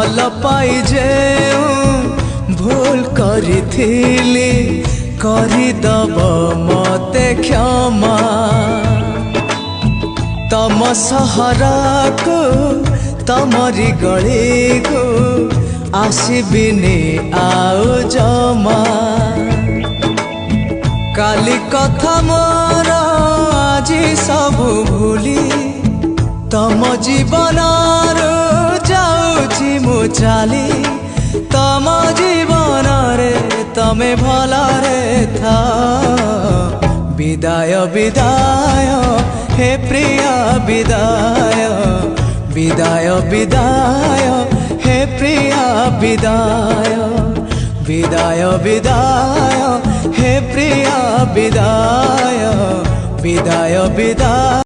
ভাল পাই যে ভুল করিথিলি করিদব মতে ক্ষমা तम सहरको तमरी गलीको आसबिनी आउ जमा काली कथा मोर आज सब भूली तम जीवन जाऊँ मु चाली तम जीवन रे तमे भलरे था विदाय विदाय हे प्रिया विदाय विदाय विदाय हे प्रिया विदाय विदाय विदाय हे प्रिया विदाय विदाय विदाय।